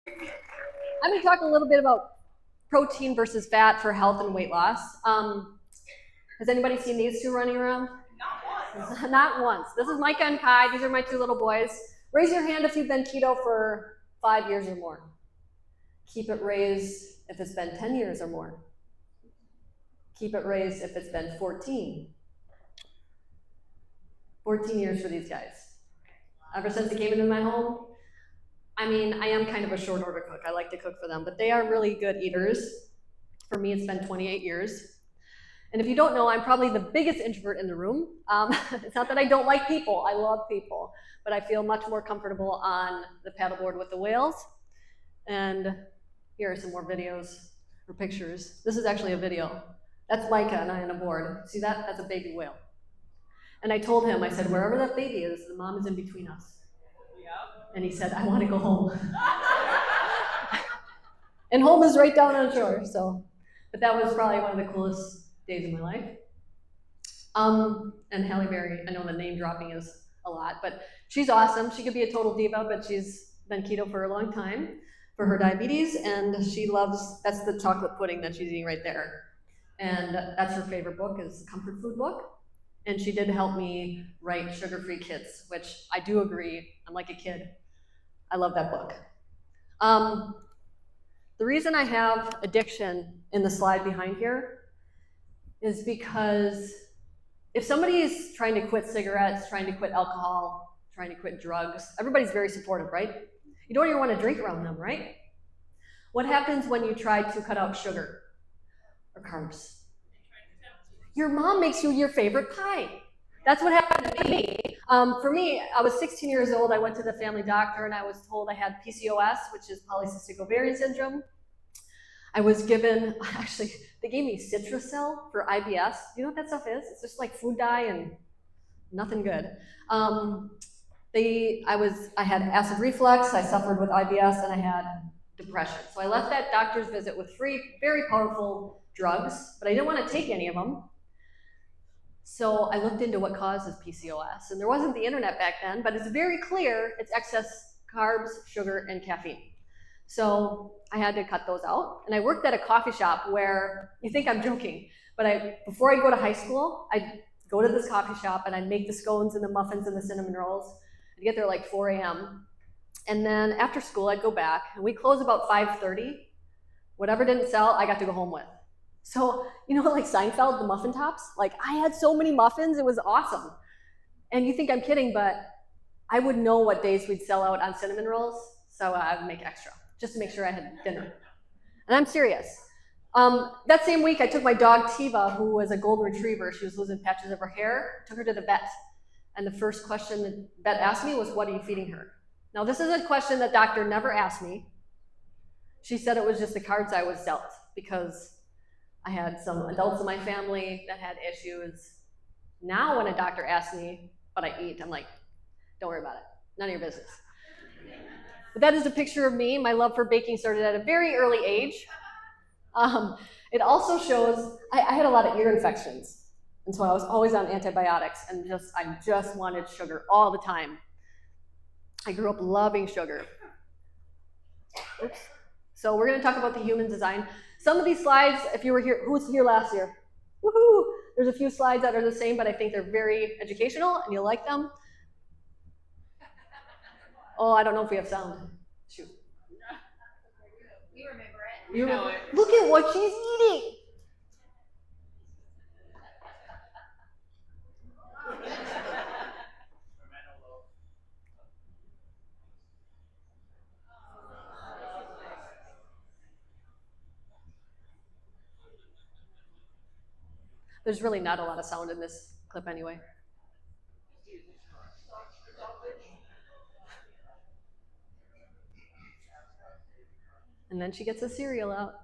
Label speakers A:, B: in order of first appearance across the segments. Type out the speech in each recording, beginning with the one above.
A: I'm going to talk a little bit about protein versus fat for health and weight loss. Has anybody seen these two running around? Not once. Not once. This is Micah and Kai. These are my two little boys. Raise your hand if you've been keto for 5 years or more. Keep it raised if it's been 10 years or more. Keep it raised if it's been 14. 14 years for these guys. Ever since they came into my home. I mean, I am kind of a short order cook. I like to cook for them, but they are really good eaters. For me, it's been 28 years. And if you don't know, I'm probably the biggest introvert in the room. It's not that I don't like people. I love people. But I feel much more comfortable on the paddleboard with the whales. And here are some more videos or pictures. This is actually a video. That's Micah and I on a board. See that? That's a baby whale. And I told him, I said, wherever that baby is, the mom is in between us. And he said, I want to go home. And home is right down on shore. So, but that was probably one of the coolest days of my life. And Halle Berry, I know the name dropping is a lot, but she's awesome. She could be a total diva, but she's been keto for a long time for her diabetes, and she loves, that's the chocolate pudding that she's eating right there. And that's her favorite book, is the comfort food book. And she did help me write Sugar-Free Kids, which I do agree, I'm like a kid. I love that book. The reason I have addiction in the slide behind here is because if somebody is trying to quit cigarettes, trying to quit alcohol, trying to quit drugs, everybody's very supportive, right? You don't even want to drink around them, right? What happens when you try to cut out sugar or carbs? Your mom makes you your favorite pie. That's what happened to me. For me, I was 16 years old. I went to the family doctor and I was told I had PCOS, which is polycystic ovarian syndrome. I was given, actually, they gave me Citracel for IBS. You know what that stuff is? It's just like food dye and nothing good. I had acid reflux, I suffered with IBS, and I had depression. So I left that doctor's visit with 3 very powerful drugs, but I didn't want to take any of them. So I looked into what causes PCOS, and there wasn't the internet back then, but it's very clear it's excess carbs, sugar, and caffeine. So I had to cut those out, and I worked at a coffee shop where, you think I'm joking, but before I'd go to high school, I'd go to this coffee shop and I'd make the scones and the muffins and the cinnamon rolls. I'd get there like 4 a.m. And then after school, I'd go back, and we close about 5:30. Whatever didn't sell, I got to go home with. So, you know, like Seinfeld, the muffin tops? Like, I had so many muffins, it was awesome. And you think I'm kidding, but I would know what days we'd sell out on cinnamon rolls, so I would make extra, just to make sure I had dinner. And I'm serious. That same week, I took my dog, Tiva, who was a golden retriever. She was losing patches of her hair, took her to the vet. And the first question the vet asked me was, what are you feeding her? Now, this is a question that doctor never asked me. She said it was just the cards I was dealt, because I had some adults in my family that had issues. Now when a doctor asks me what I eat, I'm like, don't worry about it. None of your business. But that is a picture of me. My love for baking started at a very early age. It also shows, I had a lot of ear infections. And so I was always on antibiotics, and I just wanted sugar all the time. I grew up loving sugar. Oops. So we're going to talk about the human design. Some of these slides, if you were here, who was here last year? Woohoo! There's a few slides that are the same, but I think they're very educational, and you'll like them. Oh, I don't know if we have sound. Shoot.
B: We remember it.
A: You know it. Look at what she's eating. There's really not a lot of sound in this clip anyway. And then she gets the cereal out.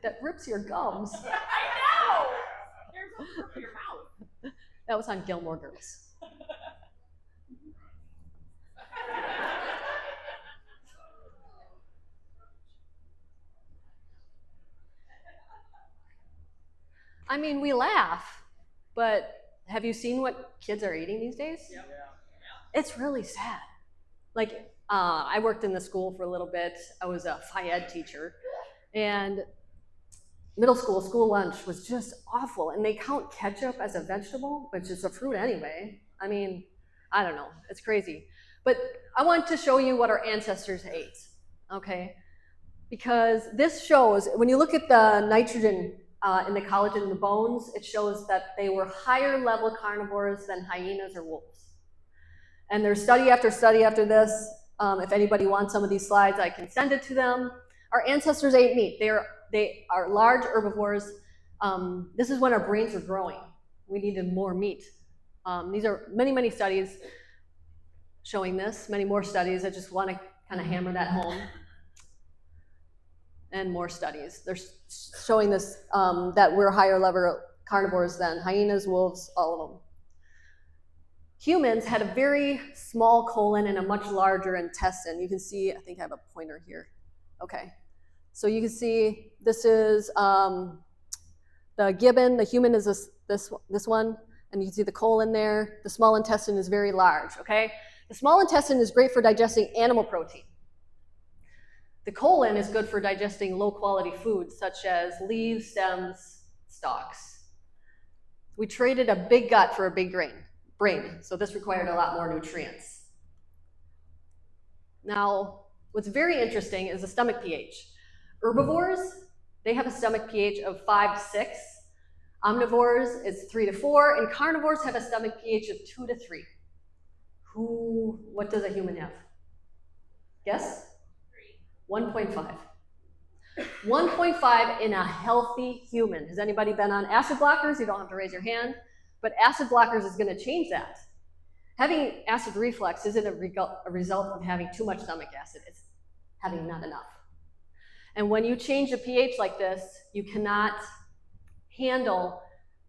A: That rips your gums.
B: I know! There's something from your mouth.
A: That was on Gilmore Girls. I mean, we laugh, but have you seen what kids are eating these days?
B: Yep.
A: It's really sad. Like, I worked in the school for a little bit. I was a Phy Ed teacher, and middle school lunch was just awful. And they count ketchup as a vegetable, which is a fruit anyway. I mean, I don't know, it's crazy. But I want to show you what our ancestors ate, okay? Because this shows, when you look at the nitrogen in the collagen in the bones, it shows that they were higher level carnivores than hyenas or wolves. And there's study after study after this. If anybody wants some of these slides, I can send it to them. Our ancestors ate meat. They are large herbivores. This is when our brains were growing. We needed more meat. These are many, many studies showing this, many more studies. I just want to kind of hammer that home. And more studies. They're showing this, that we're higher level carnivores than hyenas, wolves, all of them. Humans had a very small colon and a much larger intestine. You can see, I think I have a pointer here. Okay. So you can see this is the gibbon, the human is this one, and you can see the colon there. The small intestine is very large, okay? The small intestine is great for digesting animal protein. The colon is good for digesting low-quality foods such as leaves, stems, stalks. We traded a big gut for a big brain, so this required a lot more nutrients. Now, what's very interesting is the stomach pH. Herbivores, they have a stomach pH of 5 to 6. Omnivores is 3 to 4, and carnivores have a stomach pH of 2 to 3. What does a human have? Guess? 1.5. 1.5 in a healthy human. Has anybody been on acid blockers? You don't have to raise your hand, but acid blockers is going to change that. Having acid reflux isn't a result of having too much stomach acid, it's having not enough. And when you change the pH like this, you cannot handle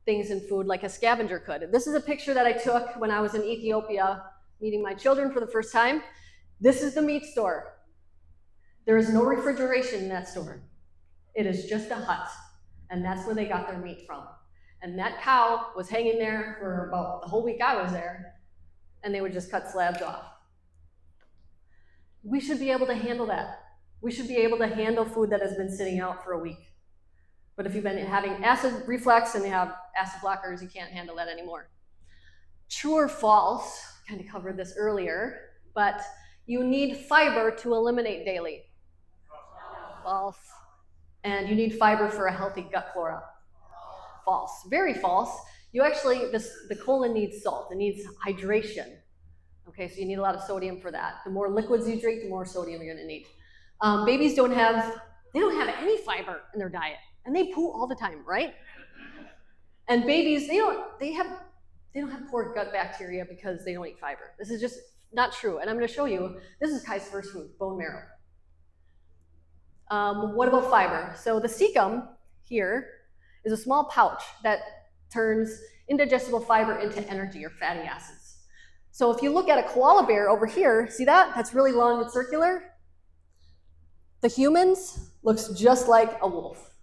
A: things in food like a scavenger could. This is a picture that I took when I was in Ethiopia meeting my children for the first time. This is the meat store. There is no refrigeration in that store. It is just a hut, and that's where they got their meat from. And that cow was hanging there for about the whole week I was there, and they would just cut slabs off. We should be able to handle that. We should be able to handle food that has been sitting out for a week. But if you've been having acid reflux and you have acid blockers, you can't handle that anymore. True or false, kind of covered this earlier, but you need fiber to eliminate daily. False. And you need fiber for a healthy gut flora. False. Very false. You actually, the colon needs salt. It needs hydration. Okay, so you need a lot of sodium for that. The more liquids you drink, the more sodium you're going to need. Babies don't have any fiber in their diet, and they poo all the time, right? And babies, they don't have poor gut bacteria because they don't eat fiber. This is just not true, and I'm going to show you. This is Kai's first food, bone marrow. What about fiber? So the cecum here is a small pouch that turns indigestible fiber into energy or fatty acids. So if you look at a koala bear over here, see that? That's really long and circular. The humans looks just like a wolf.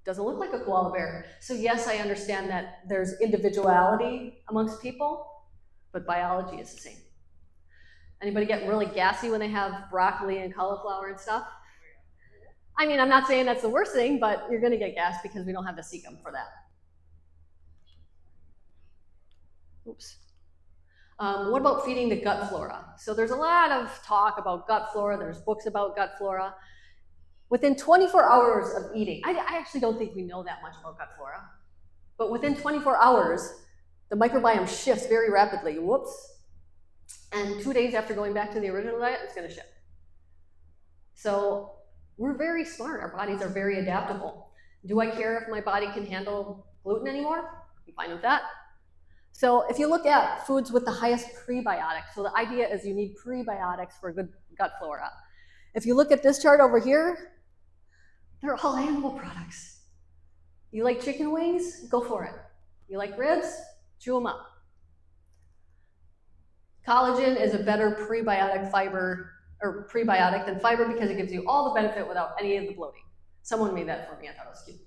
A: Doesn't look like a koala bear. So yes, I understand that there's individuality amongst people, but biology is the same. Anybody get really gassy when they have broccoli and cauliflower and stuff? I mean, I'm not saying that's the worst thing, but you're going to get gas because we don't have the cecum for that. Oops. What about feeding the gut flora? So there's a lot of talk about gut flora. There's books about gut flora. Within 24 hours of eating, I actually don't think we know that much about gut flora, but within 24 hours, the microbiome shifts very rapidly. Whoops. And 2 days after going back to the original diet, it's going to shift. So we're very smart. Our bodies are very adaptable. Do I care if my body can handle gluten anymore? I'm fine with that. So if you look at foods with the highest prebiotics, so the idea is you need prebiotics for a good gut flora. If you look at this chart over here, they're all animal products. You like chicken wings? Go for it. You like ribs? Chew them up. Collagen is a better prebiotic than fiber because it gives you all the benefit without any of the bloating. Someone made that for me. I thought it was cute.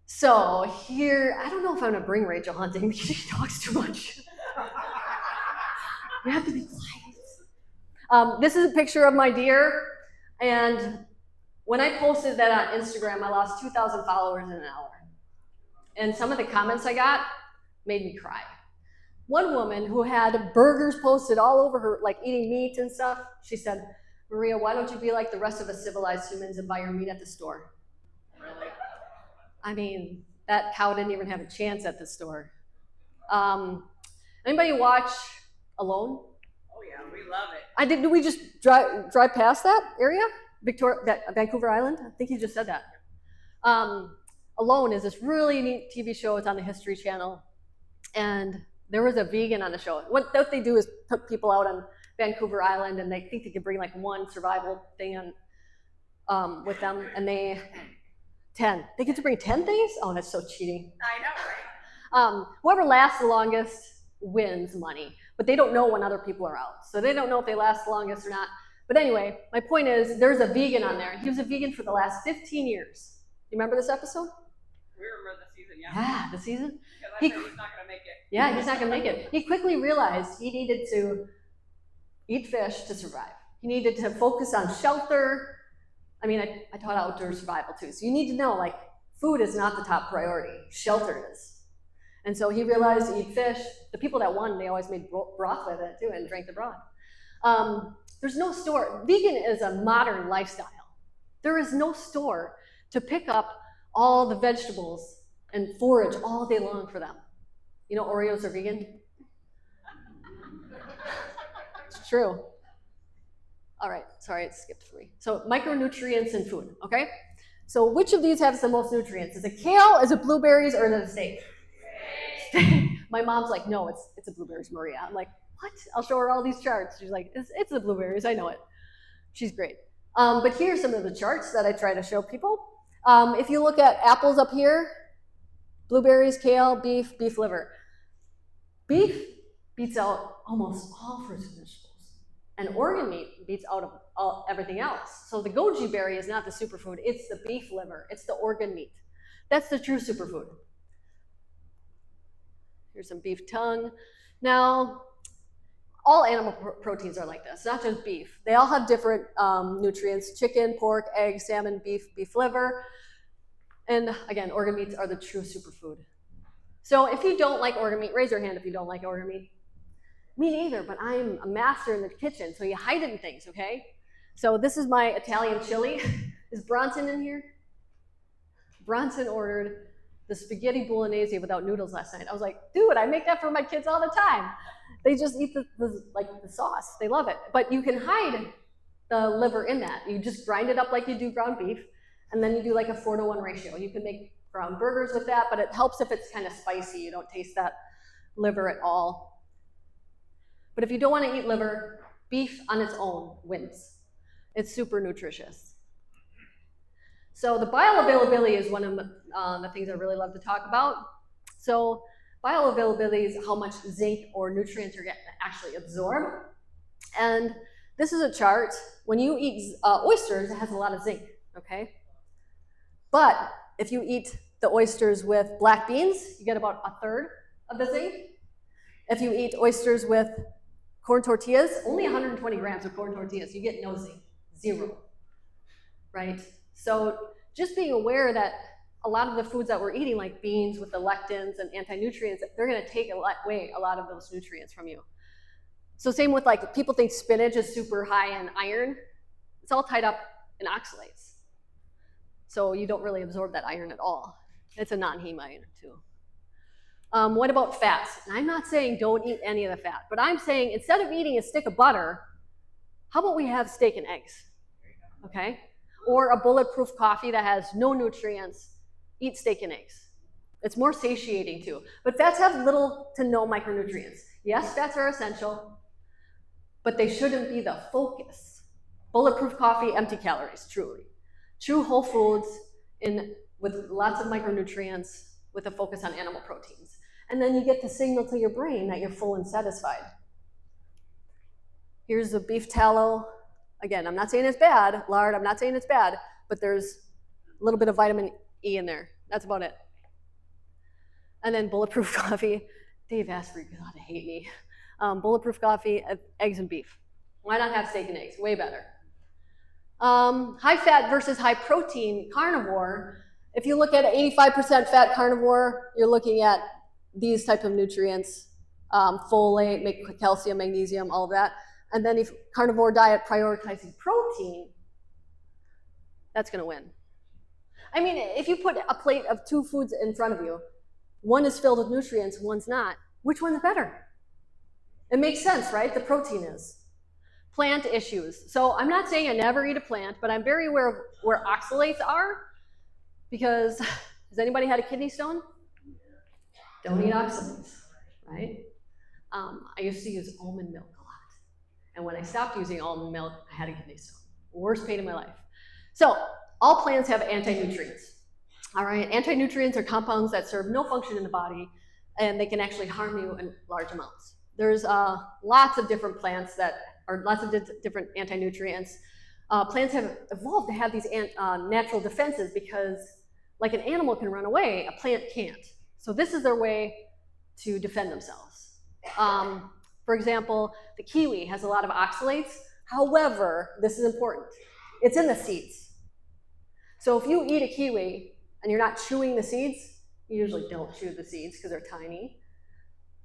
A: So here, I don't know if I'm going to bring Rachel hunting because she talks too much. You have to be quiet. This is a picture of my deer, and when I posted that on Instagram, I lost 2,000 followers in an hour. And some of the comments I got made me cry. One woman who had burgers posted all over her, like eating meat and stuff, she said, Maria, why don't you be like the rest of us civilized humans and buy your meat at the store?
B: Really?
A: I mean, that cow didn't even have a chance at the store. Anybody watch Alone?
B: Oh yeah, we love it.
A: Did we just drive past that area? Vancouver Island? I think you just said that. Alone is this really neat TV show. It's on the History Channel. And there was a vegan on the show. What they do is put people out on Vancouver Island, and they think they can bring like one survival thing on, with them, and they 10. They get to bring 10 things? Oh, that's so cheating.
B: I know, right?
A: Whoever lasts the longest wins money, but they don't know when other people are out. So they don't know if they last the longest or not. But anyway, my point is there's a vegan on there. He was a vegan for the last 15 years. You remember this episode?
B: We remember the season, yeah.
A: Yeah, the season?
B: Because I said he's not going to make it.
A: Yeah, he's not going to make it. He quickly realized he needed to eat fish to survive. He needed to focus on shelter. I mean, I taught outdoor survival too. So you need to know, like, food is not the top priority. Shelter is. And so he realized to eat fish. The people that won, they always made broth with it too and drank the broth. There's no store. Vegan is a modern lifestyle. There is no store to pick up all the vegetables and forage all day long for them. You know, Oreos are vegan? It's true. All right, sorry, it skipped 3. So micronutrients in food, okay? So which of these has the most nutrients? Is it kale, is it blueberries, or is it a steak? My mom's like, no, it's a blueberries, Maria. I'm like, what? I'll show her all these charts. She's like, it's the blueberries, I know it. She's great. But here's some of the charts that I try to show people. If you look at apples up here, blueberries, kale, beef liver. Beef beats out almost all fruits and vegetables. And organ meat beats out of everything else. So the goji berry is not the superfood, it's the beef liver, it's the organ meat. That's the true superfood. Here's some beef tongue. Now, all animal proteins are like this, not just beef. They all have different nutrients: chicken, pork, egg, salmon, beef liver. And again, organ meats are the true superfood. So if you don't like organ meat, raise your hand if you don't like organ meat. Me neither, but I'm a master in the kitchen, so you hide it in things, okay? So this is my Italian chili. Is Bronson in here? Bronson ordered the spaghetti bolognese without noodles last night. I was like, dude, I make that for my kids all the time. They just eat the sauce. They love it. But you can hide the liver in that. You just grind it up like you do ground beef, and then you do like a 4-to-1 ratio. You can make ground burgers with that, but it helps if it's kind of spicy. You don't taste that liver at all. But if you don't want to eat liver, beef on its own wins. It's super nutritious. So the bioavailability is one of the things I really love to talk about. So bioavailability is how much zinc or nutrients you're getting actually absorbed. And this is a chart. When you eat oysters, it has a lot of zinc, okay? But if you eat the oysters with black beans, you get about 1/3 of the zinc. If you eat oysters with corn tortillas, only 120 grams of corn tortillas, you get no zinc, 0, right? So just being aware that a lot of the foods that we're eating, like beans with the lectins and anti-nutrients, they're gonna take away a lot of those nutrients from you. So same with, like, people think spinach is super high in iron. It's all tied up in oxalates. So you don't really absorb that iron at all. It's a non-heme iron too. What about fats? And I'm not saying don't eat any of the fat, but I'm saying instead of eating a stick of butter, how about we have steak and eggs, okay? Or a bulletproof coffee that has no nutrients, eat steak and eggs. It's more satiating too. But fats have little to no micronutrients. Yes, fats are essential, but they shouldn't be the focus. Bulletproof coffee, empty calories, truly. True whole foods with lots of micronutrients with a focus on animal proteins. And then you get the signal to your brain that you're full and satisfied. Here's the beef tallow. Again, I'm not saying it's bad. Lard, I'm not saying it's bad, but there's a little bit of vitamin E in there. That's about it. And then bulletproof coffee. Dave Asprey ought to hate me. Bulletproof coffee, eggs and beef. Why not have steak and eggs? Way better. High fat versus high protein carnivore. If you look at 85% fat carnivore, you're looking at these type of nutrients, folate, calcium, magnesium, all of that. And then if carnivore diet prioritizing protein, that's gonna win. I mean, if you put a plate of 2 foods in front of you, one is filled with nutrients, one's not, which one's better? It makes sense, right? The protein is. Plant issues. So I'm not saying I never eat a plant, but I'm very aware of where oxalates are, because has anybody had a kidney stone? Don't eat oxalates, right? I used to use almond milk a lot. And when I stopped using almond milk, I had a kidney stone. Worst pain in my life. So all plants have anti-nutrients. All right, anti-nutrients are compounds that serve no function in the body, and they can actually harm you in large amounts. There's lots of different plants that are lots of different anti-nutrients. Plants have evolved to have these natural defenses because, like an animal can run away, a plant can't. So this is their way to defend themselves. For example, the kiwi has a lot of oxalates. However, this is important. It's in the seeds. So if you eat a kiwi and you're not chewing the seeds, you usually don't chew the seeds because they're tiny,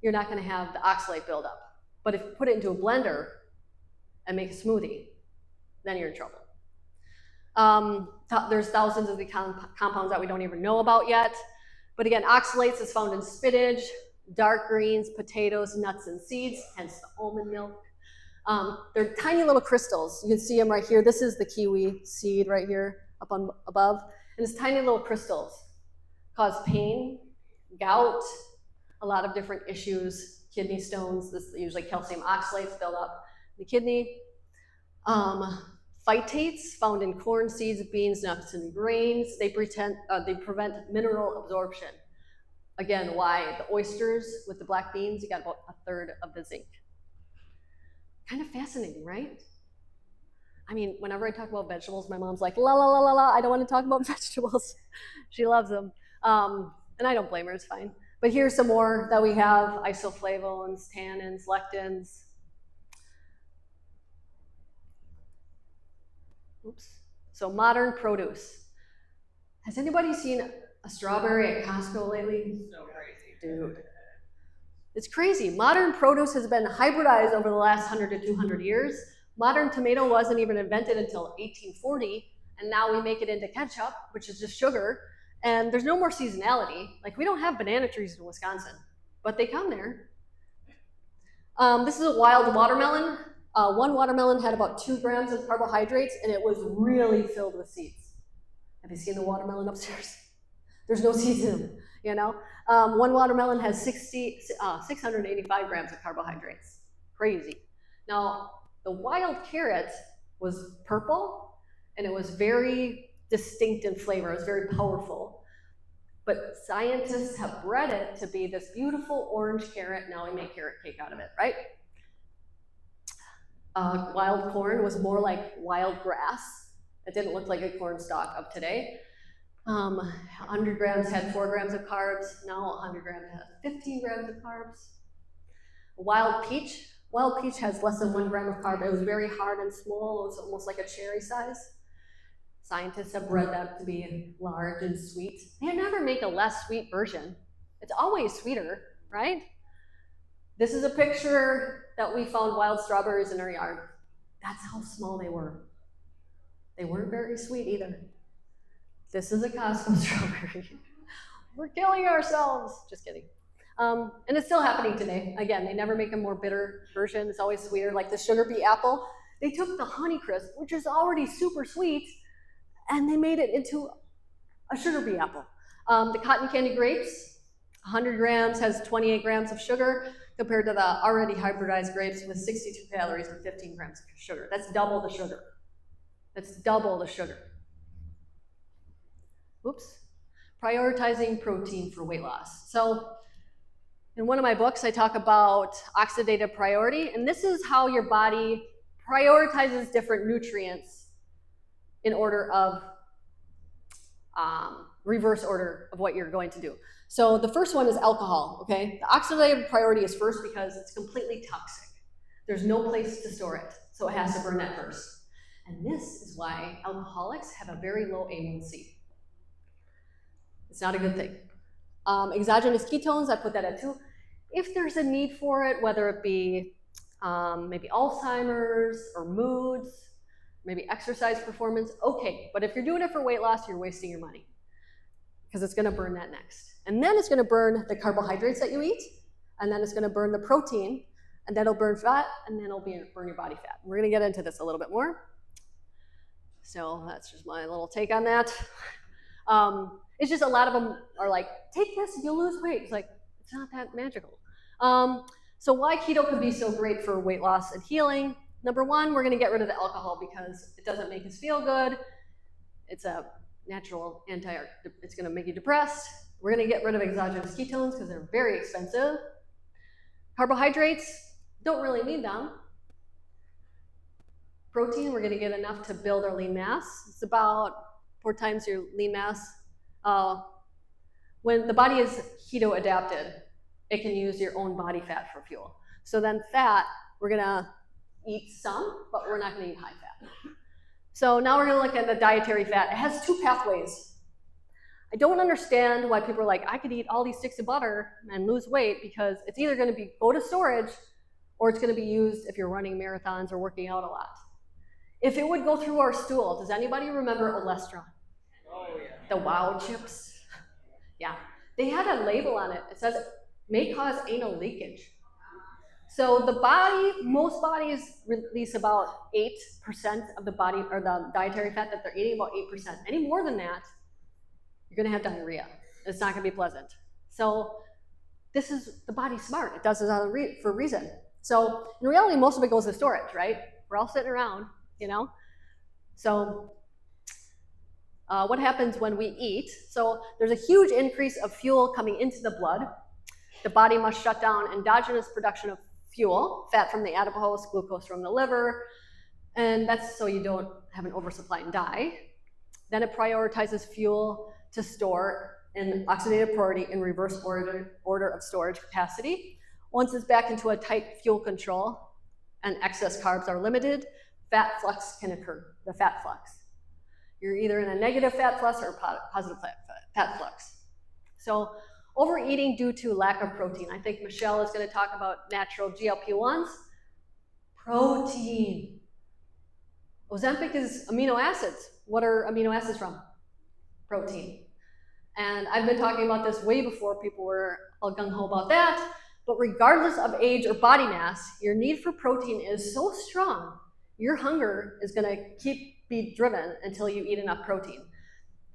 A: you're not going to have the oxalate buildup. But if you put it into a blender and make a smoothie, then you're in trouble. There's thousands of the compounds that we don't even know about yet. But again, oxalates is found in spinach, dark greens, potatoes, nuts, and seeds, hence the almond milk. They're tiny little crystals. You can see them right here. This is the kiwi seed right here up on above. And it's tiny little crystals. Cause pain, gout, a lot of different issues, kidney stones. This usually calcium oxalates build up in the kidney. Phytates found in corn, seeds, beans, nuts, and grains. They prevent mineral absorption. Again, why? The oysters with the black beans, you got about 1/3 of the zinc. Kind of fascinating, right? I mean, whenever I talk about vegetables, my mom's like, la, la, la, la, la, I don't want to talk about vegetables. She loves them. And I don't blame her, it's fine. But here's some more that we have: isoflavones, tannins, lectins. Oops. So modern produce. Has anybody seen a strawberry at Costco lately?
B: So crazy.
A: Dude. It's crazy. Modern produce has been hybridized over the last 100 to 200 years. Modern tomato wasn't even invented until 1840, and now we make it into ketchup, which is just sugar, and there's no more seasonality. Like, we don't have banana trees in Wisconsin, but they come there. This is a wild watermelon. One watermelon had about 2 grams of carbohydrates, and it was really filled with seeds. Have you seen the watermelon upstairs? There's no seeds in them, you know? One watermelon has 685 grams of carbohydrates. Crazy. Now, the wild carrot was purple, and it was very distinct in flavor. It was very powerful. But scientists have bred it to be this beautiful orange carrot. Now we make carrot cake out of it, right? Wild corn was more like wild grass. It didn't look like a corn stalk of today. 100 grams had 4 grams of carbs. Now 100 grams has 15 grams of carbs. Wild peach has less than 1 gram of carb. It was very hard and small. It was almost like a cherry size. Scientists have bred that to be large and sweet. They never make a less sweet version. It's always sweeter, right? This is a picture that we found wild strawberries in our yard. That's how small they were. They weren't very sweet either. This is a Costco strawberry. We're killing ourselves. Just kidding. And it's still happening today. Again, they never make a more bitter version. It's always sweeter, like the sugar bee apple. They took the Honeycrisp, which is already super sweet, and they made it into a sugar bee apple. The cotton candy grapes, 100 grams has 28 grams of sugar compared to the already hybridized grapes with 62 calories and 15 grams of sugar. That's double the sugar. That's double the sugar. Oops. Prioritizing protein for weight loss. So in one of my books, I talk about oxidative priority, and this is how your body prioritizes different nutrients in order of reverse order of what you're going to do. So the first one is alcohol, okay? The oxidative priority is first because it's completely toxic. There's no place to store it. So it has to burn that first. And this is why alcoholics have a very low A1C. It's not a good thing. Exogenous ketones, I put that at 2. If there's a need for it, whether it be maybe Alzheimer's or moods, maybe exercise performance, okay. But if you're doing it for weight loss, you're wasting your money because it's gonna burn that next. And then it's gonna burn the carbohydrates that you eat, and then it's gonna burn the protein, and then it'll burn fat, and then it'll burn your body fat. We're gonna get into this a little bit more. So that's just my little take on that. It's just a lot of them are like, take this and you'll lose weight. It's like, it's not that magical. So why keto could be so great for weight loss and healing? Number 1, we're gonna get rid of the alcohol because it doesn't make us feel good. It's a natural it's gonna make you depressed. We're gonna get rid of exogenous ketones because they're very expensive. Carbohydrates, don't really need them. Protein, we're gonna get enough to build our lean mass. It's about 4 times your lean mass. When the body is keto adapted, it can use your own body fat for fuel. So then fat, we're gonna eat some, but we're not gonna eat high fat. So now we're gonna look at the dietary fat. It has 2 pathways. I don't understand why people are like, I could eat all these sticks of butter and lose weight, because it's either gonna go to storage or it's gonna be used if you're running marathons or working out a lot. If it would go through our stool, does anybody remember Olestron?
B: Oh, yeah.
A: The Wow chips? Yeah. They had a label on it. It says it may cause anal leakage. So the body, most bodies release about 8% of the body, or the dietary fat that they're eating, about 8%. Any more than that, you're gonna have diarrhea. It's not gonna be pleasant. So this is, the body's smart. It does this for a reason. So in reality, most of it goes to storage, right? We're all sitting around, you know? So what happens when we eat? So there's a huge increase of fuel coming into the blood. The body must shut down endogenous production of fuel, fat from the adipose, glucose from the liver, and that's so you don't have an oversupply and die. Then it prioritizes fuel to store in oxidative priority in reverse order of storage capacity. Once it's back into a tight fuel control and excess carbs are limited, fat flux can occur, the fat flux. You're either in a negative fat flux or positive fat flux. So overeating due to lack of protein. I think Michelle is going to talk about natural GLP-1s. Protein. Ozempic is amino acids. What are amino acids from? Protein. And I've been talking about this way before people were all gung-ho about that, but regardless of age or body mass, your need for protein is so strong, your hunger is going to be driven until you eat enough protein.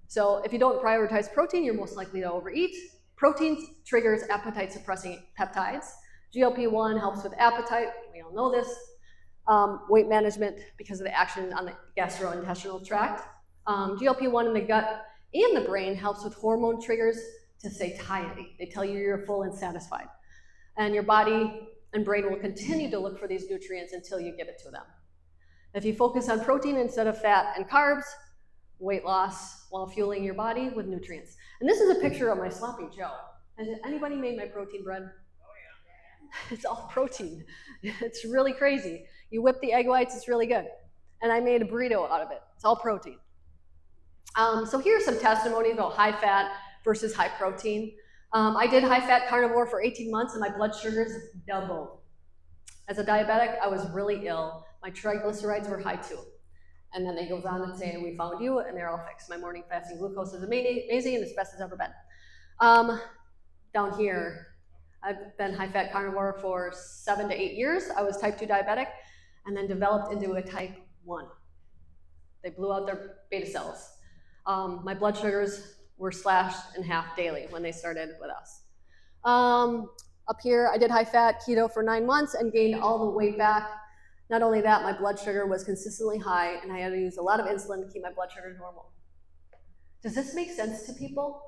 A: So if you don't prioritize protein, you're most likely to overeat. Protein triggers appetite-suppressing peptides. GLP-1 helps with appetite. We all know this. Weight management because of the action on the gastrointestinal tract. GLP-1 in the gut and the brain helps with hormone triggers to satiety. They tell you you're full and satisfied. And your body and brain will continue to look for these nutrients until you give it to them. If you focus on protein instead of fat and carbs, weight loss while fueling your body with nutrients. And this is a picture of my sloppy Joe. Has anybody made my protein bread?
B: Oh, yeah.
A: It's all protein. It's really crazy. You whip the egg whites, it's really good. And I made a burrito out of it. It's all protein. So here's some testimonies about high fat versus high protein. I did high fat carnivore for 18 months and my blood sugars doubled. As a diabetic, I was really ill. My triglycerides were high too. And then they goes on and say, we found you, and they're all fixed. My morning fasting glucose is amazing and as best as ever been. Down here, I've been high fat carnivore for 7 to 8 years. I was type 2 diabetic and then developed into a type 1. They blew out their beta cells. My blood sugars were slashed in half daily when they started with us. Up here, I did high fat keto for 9 months and gained all the weight back. Not only that, my blood sugar was consistently high and I had to use a lot of insulin to keep my blood sugar normal. Does this make sense to people?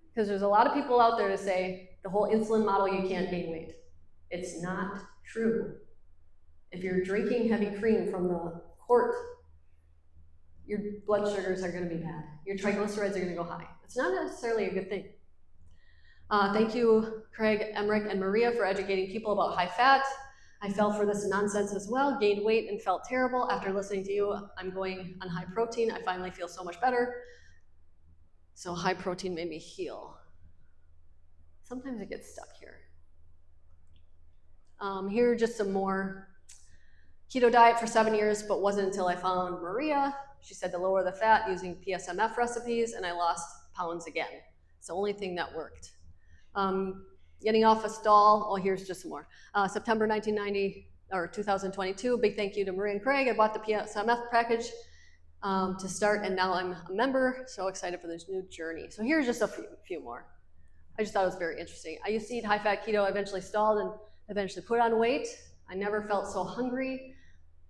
A: Because there's a lot of people out there to say the whole insulin model, you can't gain weight. It's not true. If you're drinking heavy cream from the quart, your blood sugars are going to be bad. Your triglycerides are going to go high. It's not necessarily a good thing. Thank you, Craig, Emmerich, and Maria for educating people about high fat. I fell for this nonsense as well, gained weight and felt terrible. After listening to you, I'm going on high protein. I finally feel so much better. So high protein made me heal. Sometimes it gets stuck here. Here are just some more. Keto diet for 7 years, but wasn't until I found Maria. She said to lower the fat using PSMF recipes, and I lost pounds again. It's the only thing that worked. Getting off a stall. Oh, here's just some more. September 1990 or 2022. Big thank you to Maria and Craig. I bought the PSMF package to start, and now I'm a member. So excited for this new journey. So here's just a few more. I just thought it was very interesting. I used to eat high-fat keto. I eventually stalled and eventually put on weight. I never felt so hungry.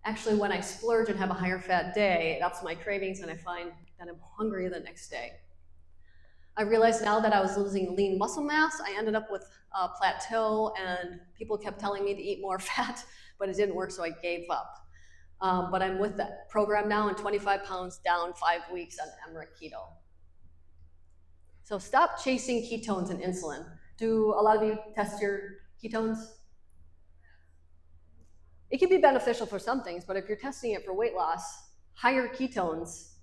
A: Actually, when I splurge and have a higher fat day, it ups my cravings, and I find that I'm hungry the next day. I realized now that I was losing lean muscle mass. I ended up with a plateau, and people kept telling me to eat more fat, but it didn't work, so I gave up. But I'm with that program now, and 25 pounds down, 5 weeks on Emmerich Keto. So stop chasing ketones and insulin. Do a lot of you test your ketones? It can be beneficial for some things, but if you're testing it for weight loss, higher ketones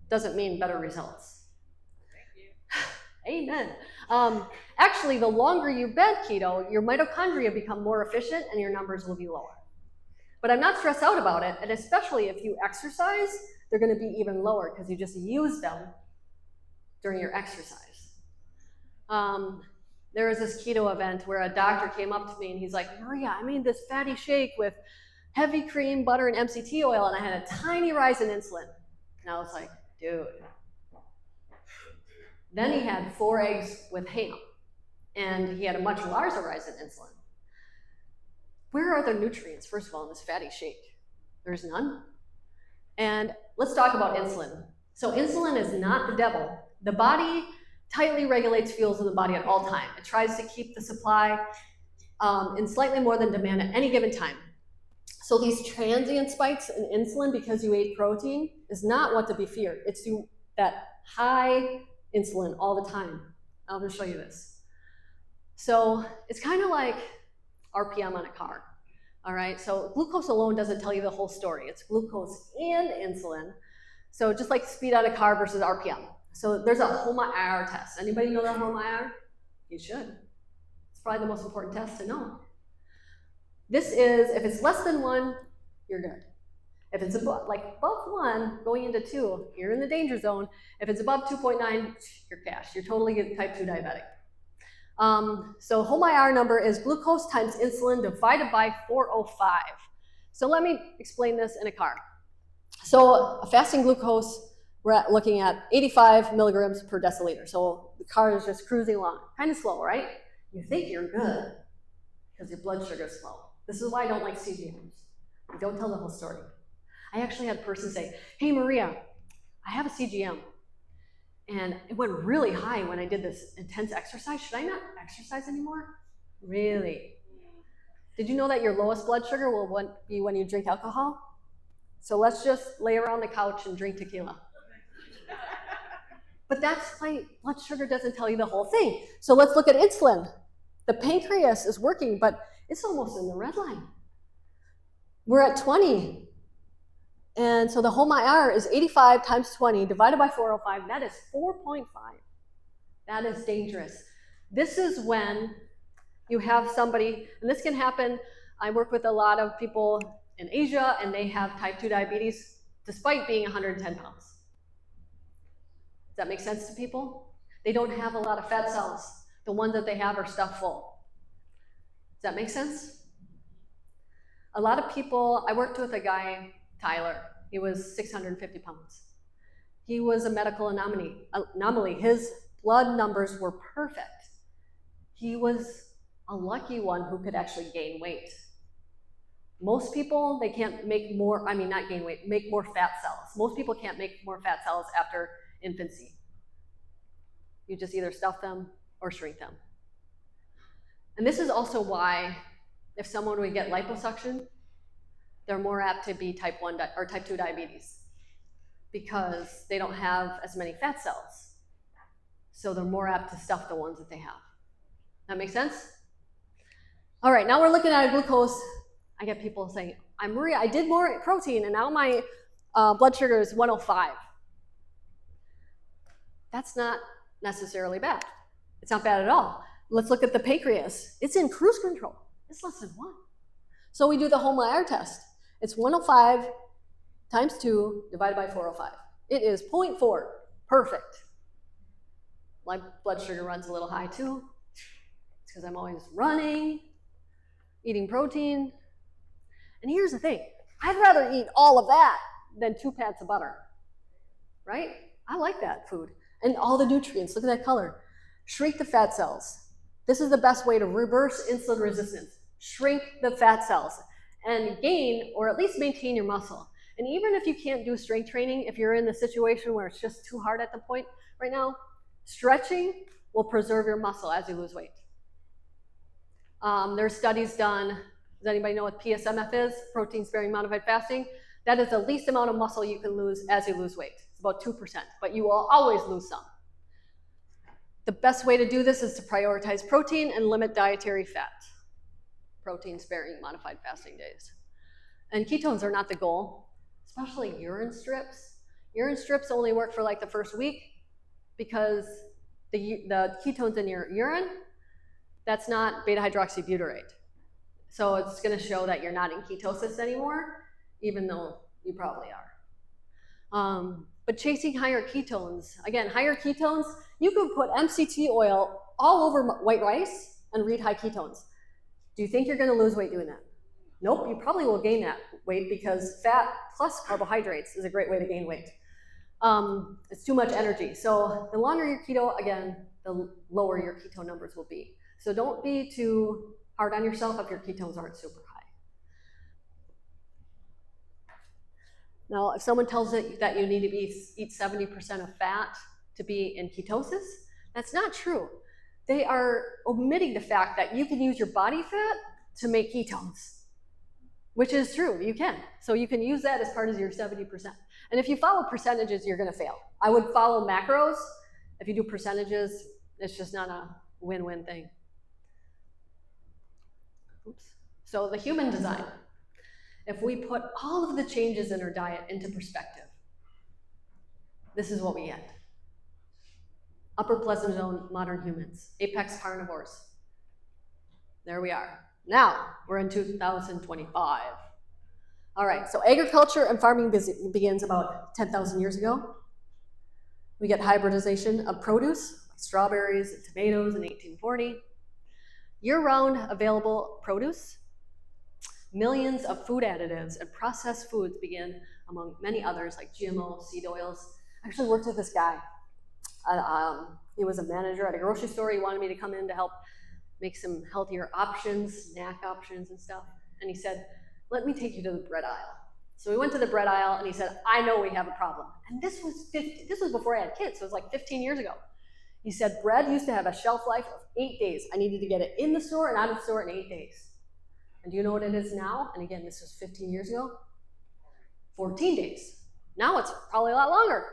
A: doesn't mean better results. Amen. Actually, the longer you've been keto, your mitochondria become more efficient and your numbers will be lower. But I'm not stressed out about it, and especially if you exercise, they're going to be even lower because you just use them during your exercise. There was this keto event where a doctor came up to me and he's like, Maria, I made this fatty shake with heavy cream, butter, and MCT oil, and I had a tiny rise in insulin. And I was like, dude. Then he had 4 eggs with ham, and he had a much larger rise in insulin. Where are the nutrients, first of all, in this fatty shake? There's none. And let's talk about insulin. So insulin is not the devil. The body tightly regulates fuels in the body at all times. It tries to keep the supply in slightly more than demand at any given time. So these transient spikes in insulin because you ate protein is not what to be feared. It's that high insulin all the time. I'm going to show you this. So it's kind of like RPM on a car. All right, so glucose alone doesn't tell you the whole story. It's glucose and insulin. So just like speed on a car versus RPM. So there's a HOMA-IR test. Anybody know that HOMA-IR? You should. It's probably the most important test to know. This is, if it's less than 1, you're good. If it's above 1, going into 2, you're in the danger zone. If it's above 2.9, you're cash. You're totally type 2 diabetic. So HOMA-IR number is glucose times insulin divided by 405. So let me explain this in a car. So a fasting glucose, we're looking at 85 milligrams per deciliter. So the car is just cruising along, kind of slow, right? You think you're good because your blood sugar is low. This is why I don't like CGMs. I don't tell the whole story. I actually had a person say, hey Maria, I have a CGM and it went really high when I did this intense exercise. Should I not exercise anymore? Really? Did you know that your lowest blood sugar will be when you drink alcohol? So let's just lay around the couch and drink tequila. But that's why blood sugar doesn't tell you the whole thing. So let's look at insulin. The pancreas is working, but it's almost in the red line. We're at 20. And so the HOMA-IR is 85 times 20 divided by 405. That is 4.5. That is dangerous. This is when you have somebody, and this can happen. I work with a lot of people in Asia, and they have type 2 diabetes despite being 110 pounds. Does that make sense to people? They don't have a lot of fat cells. The ones that they have are stuffed full. Does that make sense? A lot of people, I worked with a guy, Tyler. He was 650 pounds. He was a medical anomaly. His blood numbers were perfect. He was a lucky one who could actually gain weight. Most people, they can't make more, not gain weight, make more fat cells. Most people can't make more fat cells after infancy. You just either stuff them or shrink them. And this is also why if someone would get liposuction, they're more apt to be type 1 or type 2 diabetes because they don't have as many fat cells. So they're more apt to stuff the ones that they have. That make sense? All right, now we're looking at a glucose I get people saying, I'm Maria, I did more protein and now my blood sugar is 105. That's not necessarily bad. It's not bad at all. Let's look at the pancreas. It's in cruise control. It's less than 1. So we do the HOMA-IR test. It's 105 times 2 divided by 405. It is 0.4. Perfect. My blood sugar runs a little high too. It's because I'm always running, eating protein. And here's the thing. I'd rather eat all of that than 2 pats of butter, right? I like that food. And all the nutrients, look at that color. Shrink the fat cells. This is the best way to reverse insulin resistance. Shrink the fat cells and gain or at least maintain your muscle. And even if you can't do strength training, if you're in the situation where it's just too hard at the point right now, stretching will preserve your muscle as you lose weight. There's studies done. Does anybody know what PSMF is? Protein-sparing modified fasting. That is the least amount of muscle you can lose as you lose weight. It's about 2%, but you will always lose some. The best way to do this is to prioritize protein and limit dietary fat. Protein-sparing modified fasting days. And ketones are not the goal, especially urine strips. Urine strips only work for like the first week because the ketones in your urine, that's not beta-hydroxybutyrate. So it's going to show that you're not in ketosis anymore, even though you probably are. But chasing higher ketones, again, higher ketones, you could put MCT oil all over white rice and read high ketones. Do you think you're going to lose weight doing that? Nope, you probably will gain that weight because fat plus carbohydrates is a great way to gain weight. It's too much energy. So the longer your keto, again, the lower your ketone numbers will be. So don't be too hard on yourself if your ketones aren't super high. Now, if someone tells you that you need to eat 70% of fat to be in ketosis, that's not true. They are omitting the fact that you can use your body fat to make ketones, which is true, you can. So you can use that as part of your 70%. And if you follow percentages, you're gonna fail. I would follow macros. If you do percentages, it's just not a win-win thing. Oops. So the human design. If we put all of the changes in our diet into perspective, this is what we get. Upper pleasant zone modern humans, apex carnivores. There we are. Now, we're in 2025. All right, so agriculture and farming begins about 10,000 years ago. We get hybridization of produce, like strawberries and tomatoes in 1840. Year-round available produce, millions of food additives and processed foods begin, among many others, like GMO, seed oils. I actually worked with this guy. He was a manager at a grocery store. He wanted me to come in to help make some healthier options, snack options and stuff. And he said, let me take you to the bread aisle. So we went to the bread aisle and he said, I know we have a problem. And this was before I had kids, so it was like 15 years ago. He said, bread used to have a shelf life of 8 days. I needed to get it in the store and out of the store in 8 days. And do you know what it is now? And again, this was 15 years ago. 14 days. Now it's probably a lot longer.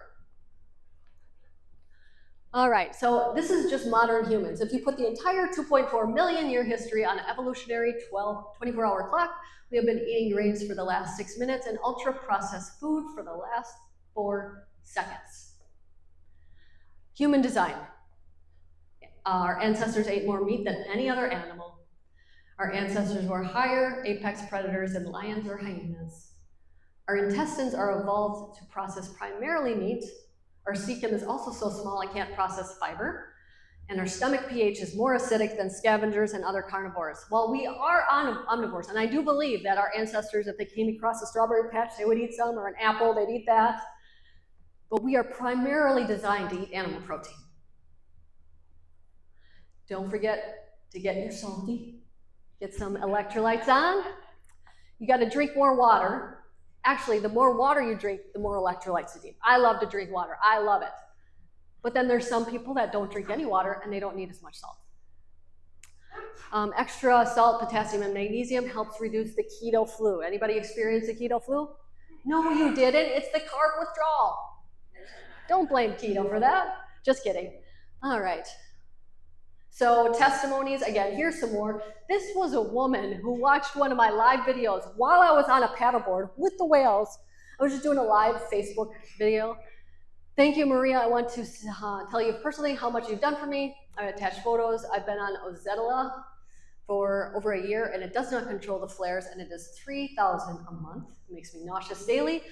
A: All right, so this is just modern humans. If you put the entire 2.4 million year history on an evolutionary 24-hour clock, we have been eating grains for the last 6 minutes and ultra-processed food for the last 4 seconds. Human design. Our ancestors ate more meat than any other animal. Our ancestors were higher apex predators than lions or hyenas. Our intestines are evolved to process primarily meat. Our cecum is also so small it can't process fiber. And our stomach pH is more acidic than scavengers and other carnivores. While we are omnivores, and I do believe that our ancestors, if they came across a strawberry patch, they would eat some, or an apple, they'd eat that. But we are primarily designed to eat animal protein. Don't forget to get your salty, get some electrolytes on. You gotta drink more water. Actually, the more water you drink, the more electrolytes you need. I love to drink water, I love it. But then there's some people that don't drink any water and they don't need as much salt. Extra salt, potassium, and magnesium helps reduce the keto flu. Anybody experience the keto flu? No, you didn't, it's the carb withdrawal. Don't blame keto for that, just kidding. All right. So testimonies, again, here's some more. This was a woman who watched one of my live videos while I was on a paddleboard with the whales. I was just doing a live Facebook video. Thank you, Maria. I want to tell you personally how much you've done for me. I attached photos. I've been on Ancestral for over a year, and it does not control the flares, and it is $3,000 a month. It makes me nauseous daily.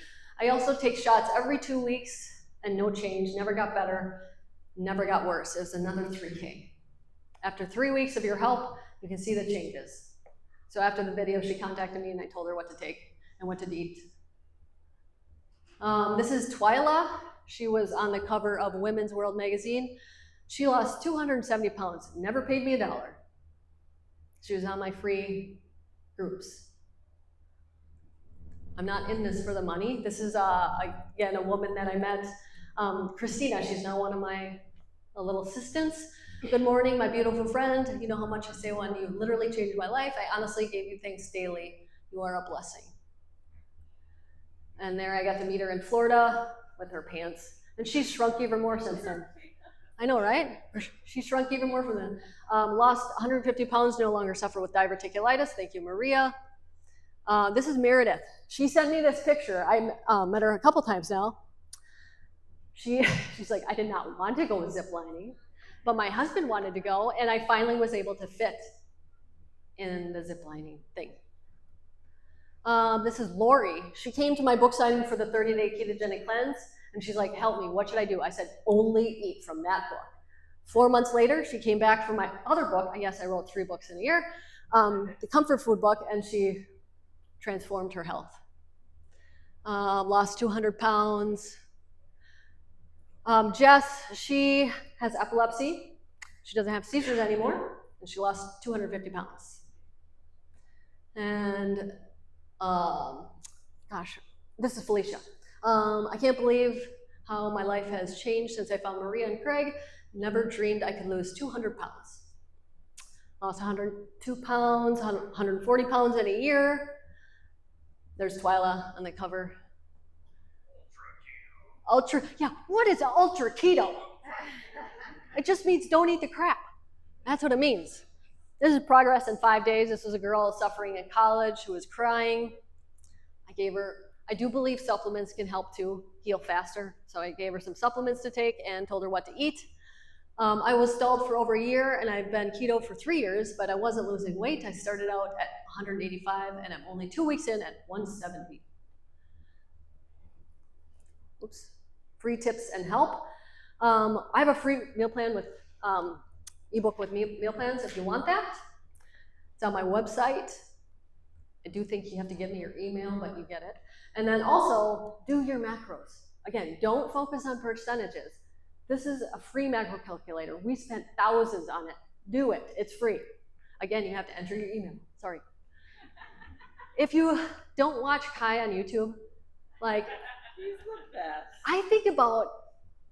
A: I also take shots every 2 weeks, and no change. Never got better, never got worse. It was another $3K. After 3 weeks of your help, you can see the changes. So after the video, she contacted me, and I told her what to take and what to eat. This is Twyla. She was on the cover of Women's World magazine. She lost 270 pounds, never paid me $1. She was on my free groups. I'm not in this for the money. This is, again, a woman that I met, Christina. She's now one of my little assistants. Good morning, my beautiful friend. You know how much I say when you literally changed my life. I honestly gave you thanks daily. You are a blessing. And there I got to meet her in Florida with her pants. And she's shrunk even more since then. I know, right? She shrunk even more from then. Lost 150 pounds, no longer suffer with diverticulitis. Thank you, Maria. This is Meredith. She sent me this picture. I met her a couple times now. She's like, I did not want to go ziplining, but my husband wanted to go, and I finally was able to fit in the ziplining thing. This is Lori. She came to my book signing for the 30-day ketogenic cleanse, and she's like, help me, what should I do? I said, only eat from that book. 4 months later, she came back for my other book. Yes, I wrote 3 books in a year, the comfort food book, and she transformed her health. Lost 200 pounds. Jess, she has epilepsy. She doesn't have seizures anymore, and she lost 250 pounds. And gosh, this is Felicia. I can't believe how my life has changed since I found Maria and Craig. Never dreamed I could lose 200 pounds. Lost 102 pounds, 140 pounds in a year. There's Twyla on the cover. Ultra, yeah, what is ultra keto? It just means don't eat the crap. That's what it means. This is progress in 5 days. This was a girl suffering in college who was crying. I do believe supplements can help to heal faster. So I gave her some supplements to take and told her what to eat. I was stalled for over a year, and I've been keto for 3 years, but I wasn't losing weight. I started out at 185, and I'm only 2 weeks in at 170. Oops. Free tips and help. I have a free meal plan with ebook with meal plans if you want that. It's on my website. I do think you have to give me your email, but you get it. And then also do your macros. Again, don't focus on percentages. This is a free macro calculator. We spent thousands on it. Do it. It's free. Again, you have to enter your email. Sorry. If you don't watch Kai on YouTube, like,
B: He's the best.
A: I think about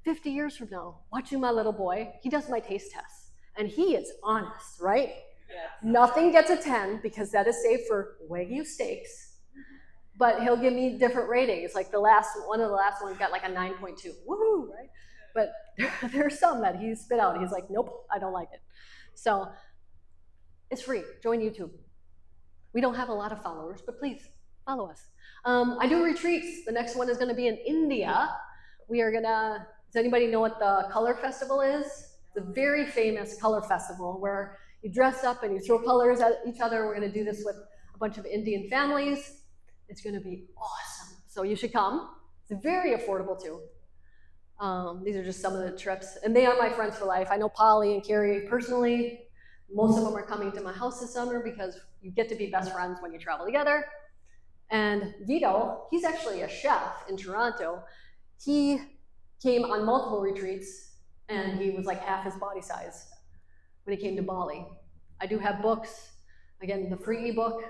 A: 50 years from now, watching my little boy, he does my taste tests, and he is honest, right?
B: Yes.
A: Nothing gets a 10 because that is saved for Wagyu steaks, but he'll give me different ratings. Like one of the last ones got like a 9.2, woohoo, right? But there's some that he spit out. He's like, nope, I don't like it. So it's free. Join YouTube. We don't have a lot of followers, but please follow us. I do retreats. The next one is going to be in India. Does anybody know what the color festival is? It's a very famous color festival where you dress up and you throw colors at each other. We're going to do this with a bunch of Indian families. It's going to be awesome. So you should come. It's very affordable too. These are just some of the trips. And they are my friends for life. I know Polly and Carrie personally. Most of them are coming to my house this summer because you get to be best friends when you travel together. And Vito, he's actually a chef in Toronto. He came on multiple retreats, and he was like half his body size when he came to Bali. I do have books, again, the free ebook,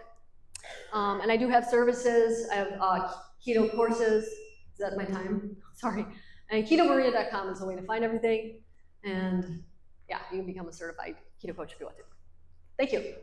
A: and I do have services. I have keto courses. Is that my time? Sorry. And ketomaria.com is the way to find everything. And yeah, you can become a certified keto coach if you want to. Thank you.